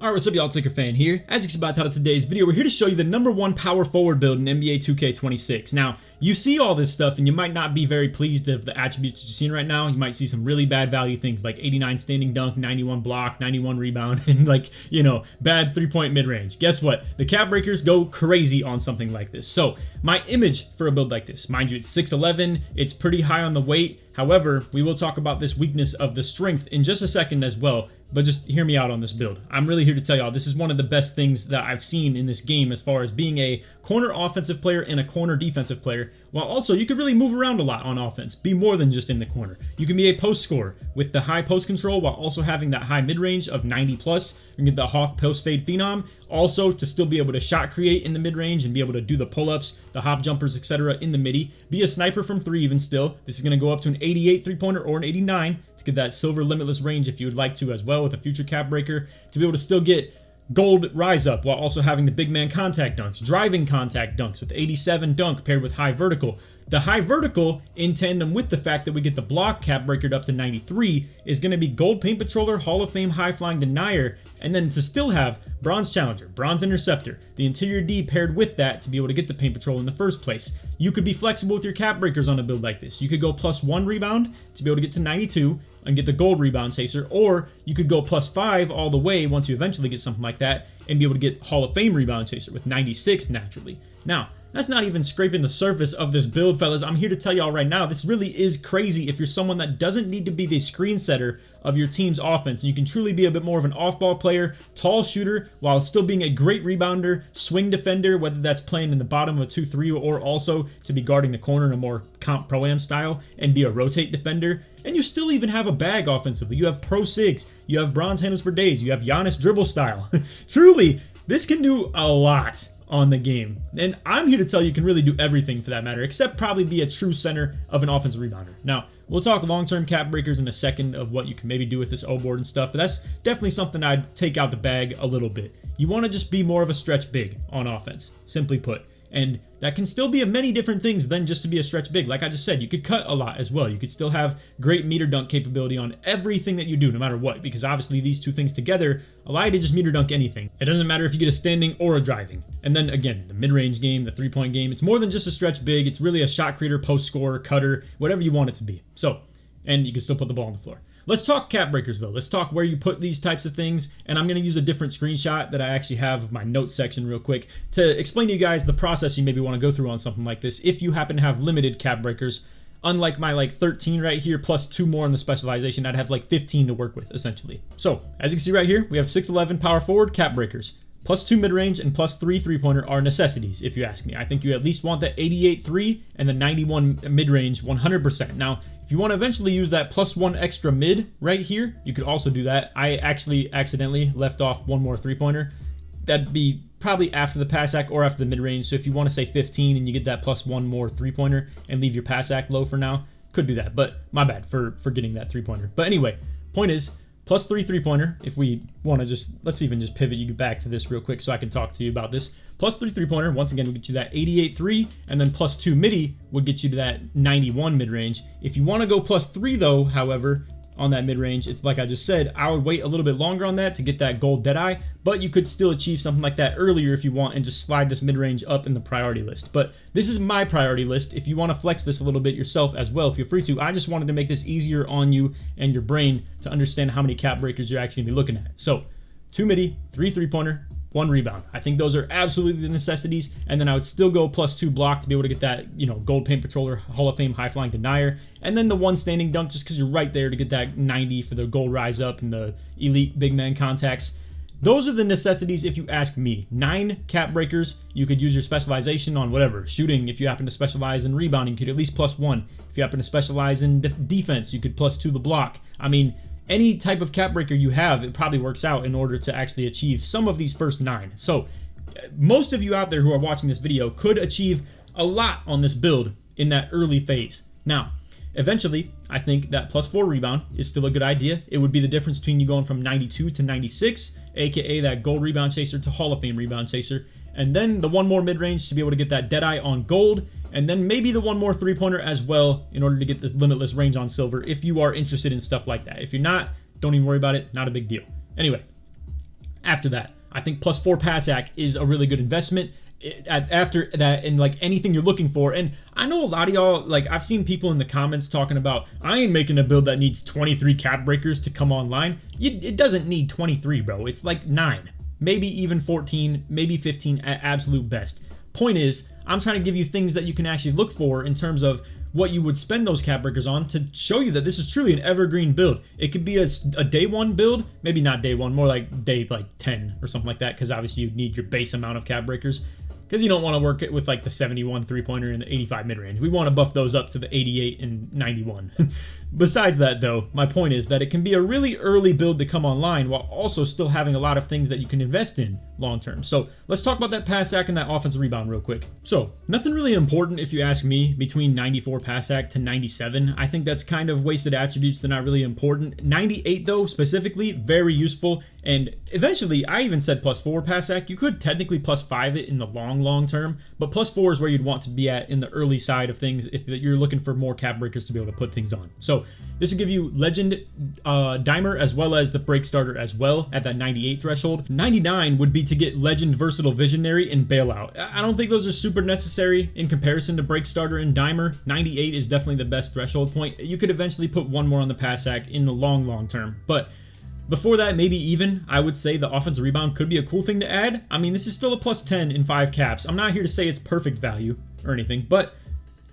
Alright, what's up y'all, it's LakerFan here. As you can see by the title of today's video, we're here to show you the #1 power forward build in NBA 2K26. Now, you see all this stuff and you might not be very pleased of the attributes you're seeing right now. You might see some really bad value things like 89 standing dunk, 91 block, 91 rebound, and like, you know, bad 3-point mid-range. Guess what? The cap breakers go crazy on something like this. So, my image for a build like this, mind you, it's 6'11", it's pretty high on the weight. However, we will talk about this weakness of the strength in just a second as well, but just hear me out on this build. I'm really here to tell y'all this is one of the best things that I've seen in this game as far as being a corner offensive player and a corner defensive player, while also you could really move around a lot on offense, be more than just in the corner. You can be a post scorer with the high post control while also having that high mid-range of 90 plus. You can get the half post fade phenom, also to still be able to shot create in the mid-range and be able to do the pull-ups, the hop jumpers, etc. in the midi. Be a sniper from 3 even still. This is going to go up to an 88 3-pointer or an 89 to get that silver limitless range if you would like to as well with a future cap breaker, to be able to still get gold rise up while also having the big man contact dunks, driving contact dunks with 87 dunk paired with high vertical. The high vertical, in tandem with the fact that we get the block cap breakered up to 93, is going to be gold paint patroller, Hall of Fame high flying denier, and then to still have bronze challenger, bronze interceptor, the interior D paired with that to be able to get the paint patrol in the first place. You could be flexible with your cap breakers on a build like this. You could go +1 rebound to be able to get to 92 and get the gold rebound chaser, or you could go +5 all the way once you eventually get something like that and be able to get Hall of Fame rebound chaser with 96 naturally. Now, that's not even scraping the surface of this build, fellas. I'm here to tell y'all right now, this really is crazy if you're someone that doesn't need to be the screen setter of your team's offense. You can truly be a bit more of an off-ball player, tall shooter, while still being a great rebounder, swing defender, whether that's playing in the bottom of a 2-3 or also to be guarding the corner in a more comp pro-am style and be a rotate defender. And you still even have a bag offensively. You have pro sigs, you have bronze handles for days, you have Giannis dribble style. Truly, this can do a lot on the game, and I'm here to tell you can really do everything for that matter, except probably be a true center of an offensive rebounder. Now, we'll talk long-term cap breakers in a second of what you can maybe do with this O board and stuff, but that's definitely something I'd take out the bag a little bit. You want to just be more of a stretch big on offense, simply put. And that can still be many different things than just to be a stretch big. Like I just said, you could cut a lot as well. You could still have great meter dunk capability on everything that you do, no matter what, because obviously these two things together allow you to just meter dunk anything. It doesn't matter if you get a standing or a driving. And then again, the mid-range game, the 3-point game, it's more than just a stretch big. It's really a shot creator, post scorer, cutter, whatever you want it to be. So, and you can still put the ball on the floor. Let's talk cap breakers though. Let's talk where you put these types of things, and I'm going to use a different screenshot that I actually have of my notes section real quick to explain to you guys the process you maybe want to go through on something like this if you happen to have limited cap breakers. Unlike my 13 right here plus 2 more in the specialization, I'd have 15 to work with essentially. So as you can see right here, we have 6'11" power forward cap breakers. +2 mid-range and +3 3-pointer are necessities, if you ask me. I think you at least want the 88 3 and the 91 mid-range 100%. Now, if you want to eventually use that +1 extra mid right here, you could also do that. I actually accidentally left off 1 more 3-pointer. That'd be probably after the pass act or after the mid-range. So if you want to say 15 and you get that +1 more 3-pointer and leave your pass act low for now, could do that. But my bad for getting that 3-pointer. But anyway, point is, +3 3-pointer, if we want to just, let's even just pivot you back to this real quick so I can talk to you about this. +3 3-pointer, once again, would get you that 88 3, and then +2 midi would get you to that 91 mid-range. If you want to go +3 though, however, on that mid-range, it's like I just said, I would wait a little bit longer on that to get that gold Deadeye, but you could still achieve something like that earlier if you want and just slide this mid-range up in the priority list. But this is my priority list. If you want to flex this a little bit yourself as well, feel free to. I just wanted to make this easier on you and your brain to understand how many cap breakers you're actually going to be looking at. So 2 midi, 3 3-pointer, 1 rebound. I think those are absolutely the necessities, and then I would still go +2 block to be able to get that, you know, gold paint patroller, Hall of Fame high flying denier, and then the 1 standing dunk just because you're right there to get that 90 for the gold rise up and the elite big man contacts. Those are the necessities if you ask me. 9 cap breakers, you could use your specialization on whatever. Shooting, if you happen to specialize in rebounding, you could at least +1. If you happen to specialize in defense, you could +2 the block. I mean, any type of cap breaker you have, it probably works out in order to actually achieve some of these first 9. So most of you out there who are watching this video could achieve a lot on this build in that early phase. Now, eventually, I think that +4 rebound is still a good idea. It would be the difference between you going from 92 to 96, aka that gold rebound chaser to Hall of Fame rebound chaser. And then the 1 more mid-range to be able to get that Deadeye on gold, and then maybe the 1 more 3-pointer as well in order to get the limitless range on silver if you are interested in stuff like that. If you're not, don't even worry about it, not a big deal. Anyway, After that, I think +4 pass ac is a really good investment. After that, and like anything you're looking for, and I know a lot of y'all, like I've seen people in the comments talking about, I ain't making a build that needs 23 cap breakers to come online. It doesn't need 23, bro. It's like 9, maybe even 14, maybe 15 at absolute best. Point is, I'm trying to give you things that you can actually look for in terms of what you would spend those cap breakers on to show you that this is truly an evergreen build. It could be a day 1 build, maybe not day 1, more like day like 10 or something like that, because obviously you need your base amount of cap breakers, because you don't want to work it with like the 71 3-pointer and the 85 mid-range. We want to buff those up to the 88 and 91. Besides that though, my point is that it can be a really early build to come online while also still having a lot of things that you can invest in long term. So let's talk about that pass ac and that offensive rebound real quick. So nothing really important if you ask me between 94 pass ac to 97. I think that's kind of wasted attributes. They're not really important. 98 though, specifically, very useful. And eventually, I even said +4 pass ac. You could technically +5 it in the long term, but +4 is where you'd want to be at in the early side of things if you're looking for more cap breakers to be able to put things on. So this will give you Legend Dimer as well as the Break Starter as well at that 98 threshold. 99 would be to get Legend Versatile Visionary and Bailout. I don't think those are super necessary in comparison to Break Starter and Dimer. 98 is definitely the best threshold point. You could eventually put one more on the pass ac in the long term, but before that, maybe even, I would say the offensive rebound could be a cool thing to add. I mean, this is still a +10 in 5 caps. I'm not here to say it's perfect value or anything, but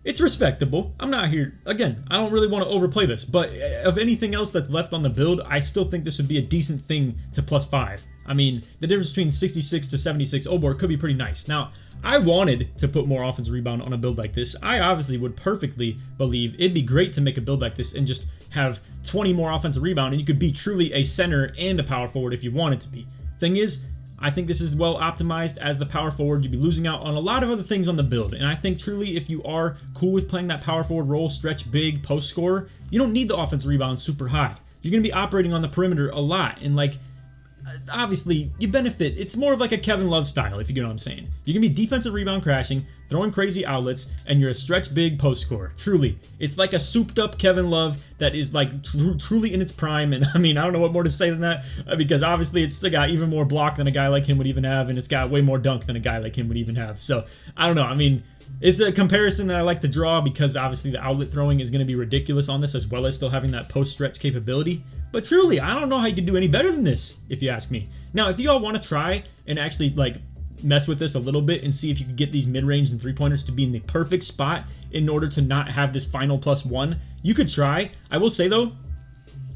it's respectable. I'm not here, again, I don't really want to overplay this, but of anything else that's left on the build, I still think this would be a decent thing to +5. I mean, the difference between 66 to 76 OBOR could be pretty nice. Now, I wanted to put more offensive rebound on a build like this. I obviously would perfectly believe it'd be great to make a build like this and just have 20 more offensive rebound, and you could be truly a center and a power forward if you wanted to be. Thing is, I think this is well optimized as the power forward. You'd be losing out on a lot of other things on the build, and I think truly if you are cool with playing that power forward role, stretch big, post scorer, you don't need the offensive rebound super high. You're going to be operating on the perimeter a lot, and like, obviously you benefit. It's more of like a Kevin Love style, if you get what I'm saying. You're gonna be defensive rebound crashing, throwing crazy outlets, and you're a stretch big post scorer. Truly, it's like a souped up Kevin Love that is like truly in its prime. And I mean, I don't know what more to say than that, because obviously it's still got even more block than a guy like him would even have, and it's got way more dunk than a guy like him would even have. So I don't know. I mean, it's a comparison that I like to draw because obviously the outlet throwing is going to be ridiculous on this, as well as still having that post stretch capability. But truly, I don't know how you can do any better than this, if you ask me. Now, if you all want to try and actually like mess with this a little bit and see if you can get these mid-range and 3-pointers to be in the perfect spot in order to not have this final +1, you could try. I will say though,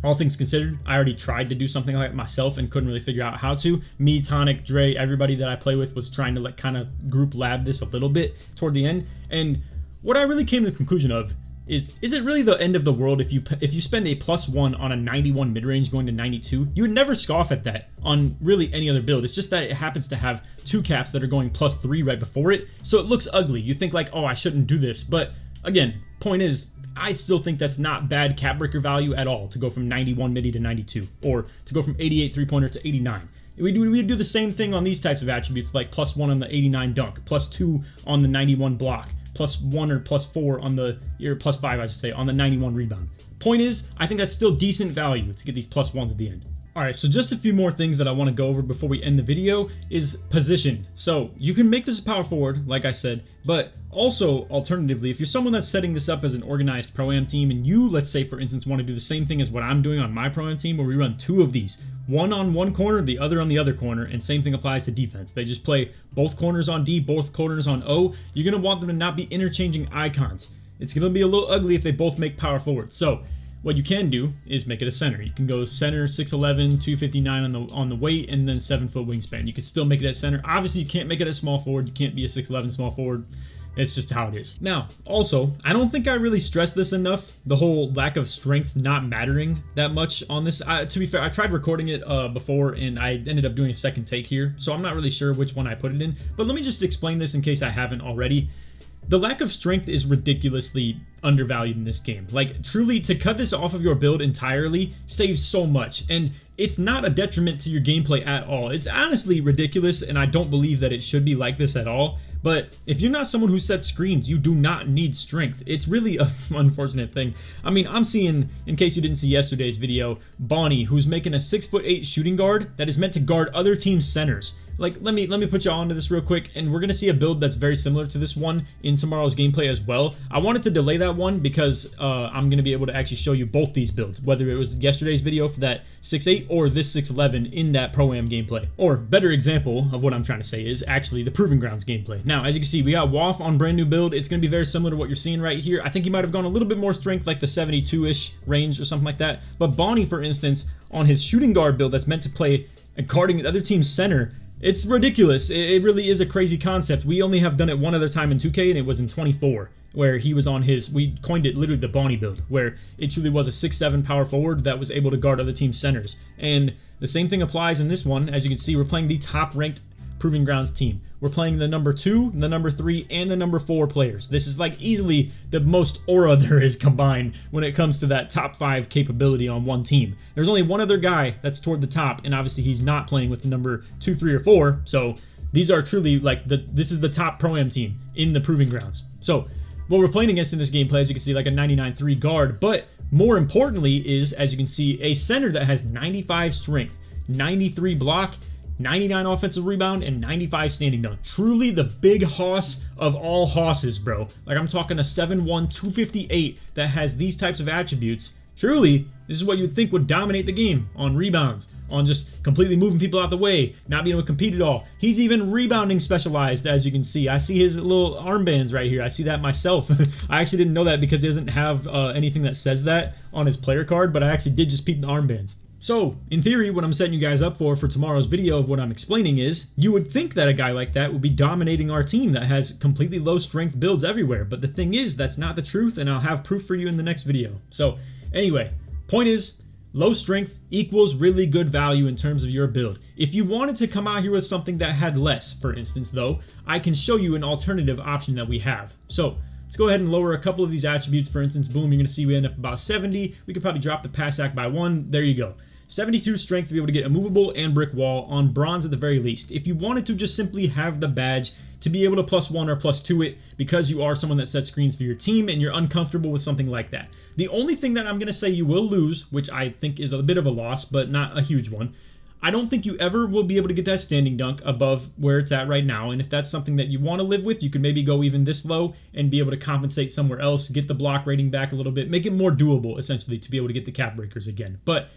all things considered, I already tried to do something like it myself and couldn't really figure out how to. Me, Tonic, Dre, everybody that I play with was trying to like kind of group lab this a little bit toward the end. And what I really came to the conclusion of is it really the end of the world if you spend a +1 on a 91 mid-range going to 92? You would never scoff at that on really any other build. It's just that it happens to have 2 caps that are going +3 right before it, so it looks ugly. You think like, oh, I shouldn't do this, but again, point is, I still think that's not bad cap breaker value at all to go from 91 midi to 92, or to go from 88 3-pointer to 89. We do the same thing on these types of attributes, like +1 on the 89 dunk, +2 on the 91 block, +1 or +4 on the, or +5 I should say, on the 91 rebound. Point is, I think that's still decent value to get these +1s at the end. Alright, so just a few more things that I want to go over before we end the video is position. So you can make this a power forward, like I said, but also alternatively, if you're someone that's setting this up as an organized Pro-Am team and you, let's say for instance, want to do the same thing as what I'm doing on my Pro-Am team where we run 2 of these, one on one corner, the other on the other corner, and same thing applies to defense. They just play both corners on D, both corners on O. You're going to want them to not be interchanging icons. It's going to be a little ugly if they both make power forward. So what you can do is make it a center. You can go center 6'11", 259 on the weight, and then 7-foot wingspan. You can still make it at center. Obviously, you can't make it a small forward. You can't be a 6'11" small forward. It's just how it is. Now, also, I don't think I really stressed this enough, the whole lack of strength not mattering that much on this. To be fair, I tried recording it before, and I ended up doing a second take here, so I'm not really sure which one I put it in. But let me just explain this in case I haven't already. The lack of strength is ridiculously undervalued in this game. Like, truly, to cut this off of your build entirely saves so much, and it's not a detriment to your gameplay at all. It's honestly ridiculous, and I don't believe that it should be like this at all. But if you're not someone who sets screens, you do not need strength. It's really an unfortunate thing. I mean, I'm seeing, in case you didn't see yesterday's video, Bonnie, who's making a 6'8" shooting guard that is meant to guard other teams' centers. Like, let me put y'all onto this real quick, and we're gonna see a build that's very similar to this one in tomorrow's gameplay as well. I wanted to delay that one because I'm gonna be able to actually show you both these builds, whether it was yesterday's video for that 6'8" or this 6'11" in that Pro-Am gameplay. Or better example of what I'm trying to say is actually the Proving Grounds gameplay. Now, as you can see, we got Waff on brand new build. It's gonna be very similar to what you're seeing right here. I think he might have gone a little bit more strength, like the 72-ish range or something like that. But Bonnie, for instance, on his shooting guard build that's meant to play guarding the other team's center, it's ridiculous. It really is a crazy concept. We only have done it one other time in 2K, and it was in 24, where he was on his, we coined it literally the Bonnie build, where it truly was a 6'7" power forward that was able to guard other team centers. And the same thing applies in this one. As you can see, we're playing the top ranked Proving Grounds team. We're playing the number 2, the number 3, and the number 4 players. This is like easily the most aura there is combined when it comes to that top 5 capability on one team. There's only one other guy that's toward the top, and obviously he's not playing with the number 2, 3, or 4. So these are truly like this is the top Pro-Am team in the Proving Grounds. So what we're playing against in this gameplay, as you can see, like a 99.3 guard, but more importantly is, as you can see, a center that has 95 strength, 93 block, 99 offensive rebound, and 95 standing dunk. Truly the big hoss of all hosses, bro. Like, I'm talking a 7'1", 258 that has these types of attributes. Truly, this is what you'd think would dominate the game on rebounds, on just completely moving people out the way, not being able to compete at all. He's even rebounding specialized, as you can see. I see his little armbands right here. I see that myself. I actually didn't know that because he doesn't have anything that says that on his player card, but I actually did just peep the armbands. So, in theory, what I'm setting you guys up for tomorrow's video of what I'm explaining is, you would think that a guy like that would be dominating our team that has completely low strength builds everywhere, but the thing is, that's not the truth, and I'll have proof for you in the next video. So, anyway, point is, low strength equals really good value in terms of your build. If you wanted to come out here with something that had less, for instance, though, I can show you an alternative option that we have. So, let's go ahead and lower a couple of these attributes. For instance, boom, you're going to see we end up about 70. We could probably drop the pass act by 1. There you go. 72 strength to be able to get a movable and brick wall on bronze at the very least. If you wanted to just simply have the badge to be able to +1 or +2 it because you are someone that sets screens for your team and you're uncomfortable with something like that. The only thing that I'm going to say you will lose, which I think is a bit of a loss, but not a huge one, I don't think you ever will be able to get that standing dunk above where it's at right now. And if that's something that you want to live with, you could maybe go even this low and be able to compensate somewhere else, get the block rating back a little bit, make it more doable essentially to be able to get the cap breakers again. But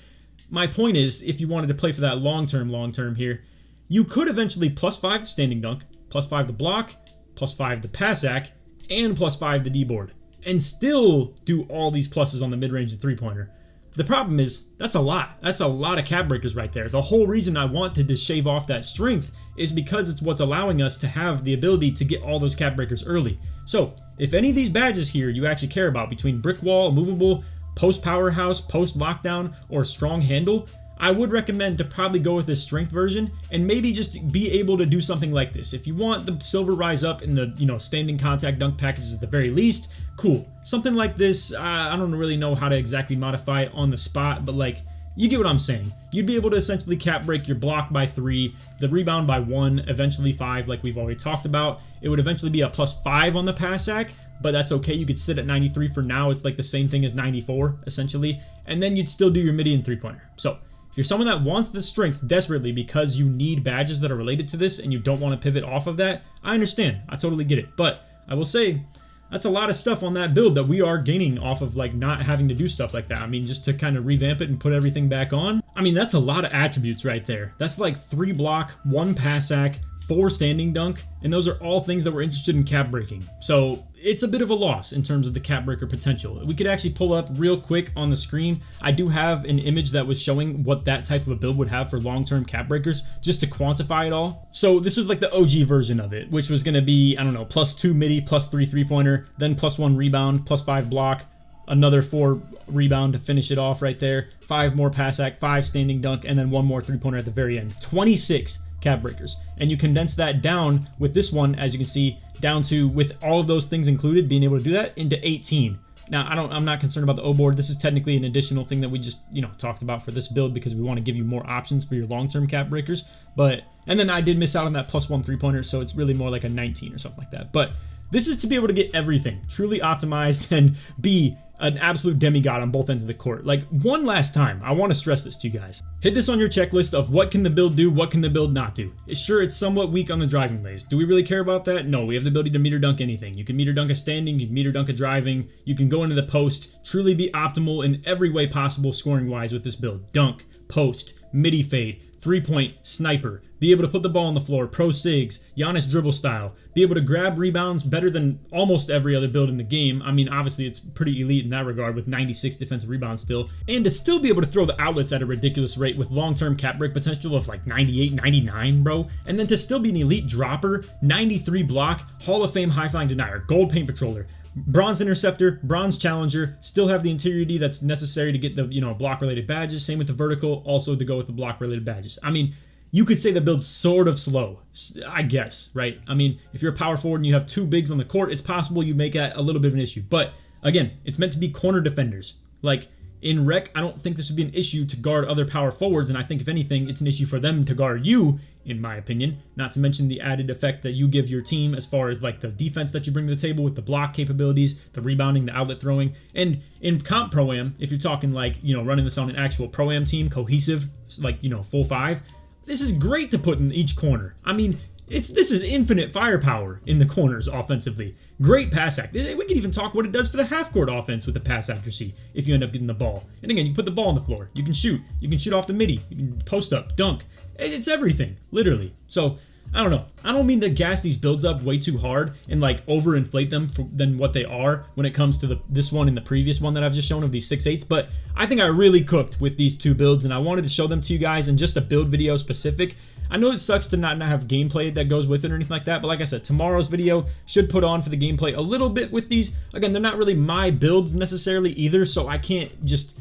my point is, if you wanted to play for that long-term here, you could eventually +5 the standing dunk, +5 the block, +5 the pass act, and +5 the D-board, and still do all these pluses on the mid-range and three-pointer. The problem is, that's a lot. That's a lot of cap breakers right there. The whole reason I wanted to shave off that strength is because it's what's allowing us to have the ability to get all those cap breakers early. So, if any of these badges here you actually care about, between brick wall, movable, post powerhouse, post lockdown, or strong handle, I would recommend to probably go with this strength version and maybe just be able to do something like this. If you want the silver rise up in the, standing contact dunk packages at the very least, cool. Something like this, I don't really know how to exactly modify it on the spot, but like, you get what I'm saying. You'd be able to essentially cap break your block by 3, the rebound by 1, eventually 5, like we've already talked about. It would eventually be a +5 on the pass act, but that's okay. You could sit at 93 for now. It's like the same thing as 94, essentially. And then you'd still do your midi and three-pointer. So, if you're someone that wants the strength desperately because you need badges that are related to this and you don't want to pivot off of that, I understand. I totally get it. But I will say, that's a lot of stuff on that build that we are gaining off of like not having to do stuff like that. I mean, just to kind of revamp it and put everything back on. I mean, that's a lot of attributes right there. That's like 3 block, 1 pass act, 4 standing dunk, and those are all things that we're interested in cap breaking. So it's a bit of a loss in terms of the cap breaker potential. We could actually pull up real quick on the screen. I do have an image that was showing what that type of a build would have for long-term cap breakers, just to quantify it all. So this was like the OG version of it, which was going to be, I don't know, +2 midi, +3 three-pointer, then +1 rebound, +5 block, another 4 rebound to finish it off right there, 5 more pass act, 5 standing dunk, and then 1 more three-pointer at the very end. 26 cap breakers, and you condense that down with this one, as you can see, down to, with all of those things included, being able to do that, into 18. Now, I'm not concerned about the O board. This is technically an additional thing that we just, talked about for this build because we want to give you more options for your long-term cap breakers. But, and then I did miss out on that +1 3-pointer, so it's really more like a 19 or something like that. But this is to be able to get everything truly optimized and be an absolute demigod on both ends of the court. Like, one last time, I want to stress this to you guys. Hit this on your checklist of what can the build do, what can the build not do. Sure, it's somewhat weak on the driving lays. Do we really care about that? No, we have the ability to meter dunk anything. You can meter dunk a standing, you can meter dunk a driving, you can go into the post, truly be optimal in every way possible scoring-wise with this build. Dunk, post, midi fade, 3-point, sniper, be able to put the ball on the floor, pro sigs, Giannis dribble style, be able to grab rebounds better than almost every other build in the game. I mean, obviously it's pretty elite in that regard with 96 defensive rebounds still, and to still be able to throw the outlets at a ridiculous rate with long-term cap break potential of like 98, 99, bro, and then to still be an elite dropper, 93 block, Hall of Fame high flying denier, gold paint patroller, bronze interceptor, bronze challenger, still have the interiority that's necessary to get the block related badges. Same with the vertical, also to go with the block related badges. I mean, you could say the build's sort of slow, I guess, right? I mean, if you're a power forward and you have two bigs on the court, it's possible you make that a little bit of an issue. But again, it's meant to be corner defenders. Like in rec, I don't think this would be an issue to guard other power forwards, and I think if anything, it's an issue for them to guard you, in my opinion. Not to mention the added effect that you give your team as far as like the defense that you bring to the table with the block capabilities, the rebounding, the outlet throwing. And in comp pro-am, if you're talking like, running this on an actual pro-am team, cohesive, like, full 5, this is great to put in each corner. I mean, this is infinite firepower in the corners offensively. Great pass act. We can even talk what it does for the half-court offense with the pass accuracy if you end up getting the ball. And again, you put the ball on the floor. You can shoot. You can shoot off the midi. You can post up, dunk. It's everything, literally. So, I don't know. I don't mean to gas these builds up way too hard and like overinflate them than what they are when it comes to this one and the previous one that I've just shown of these 6.8s, but I think I really cooked with these two builds and I wanted to show them to you guys in just a build video specific. I know it sucks to not have gameplay that goes with it or anything like that, but like I said, tomorrow's video should put on for the gameplay a little bit with these. Again, they're not really my builds necessarily either, so I can't just...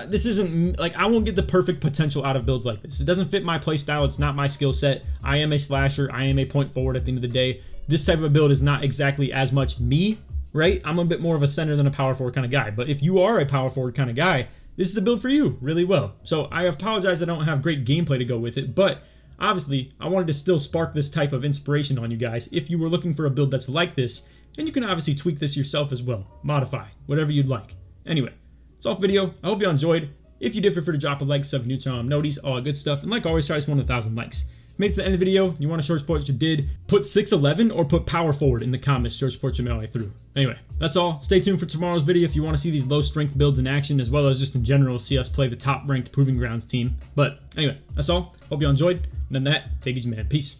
this isn't, like, I won't get the perfect potential out of builds like this. It doesn't fit my play style. It's not my skill set. I am a slasher. I am a point forward at the end of the day. This type of a build is not exactly as much me, right? I'm a bit more of a center than a power forward kind of guy. But if you are a power forward kind of guy, this is a build for you really well. So I apologize I don't have great gameplay to go with it, but obviously I wanted to still spark this type of inspiration on you guys if you were looking for a build that's like this, and you can obviously tweak this yourself as well. Modify, whatever you'd like. Anyway. It's off video. I hope you enjoyed. If you did, feel free to drop a like, sub, new channel, notice, all that good stuff. And like always, try to 1,000 likes. If you made it to the end of the video, you want to short support what you did, put 6'11" or put power forward in the comments, short support your way through. Anyway, that's all. Stay tuned for tomorrow's video if you want to see these low strength builds in action, as well as just in general see us play the top ranked Proving Grounds team. But anyway, that's all. Hope you enjoyed. And then that, take it easy, man. Peace.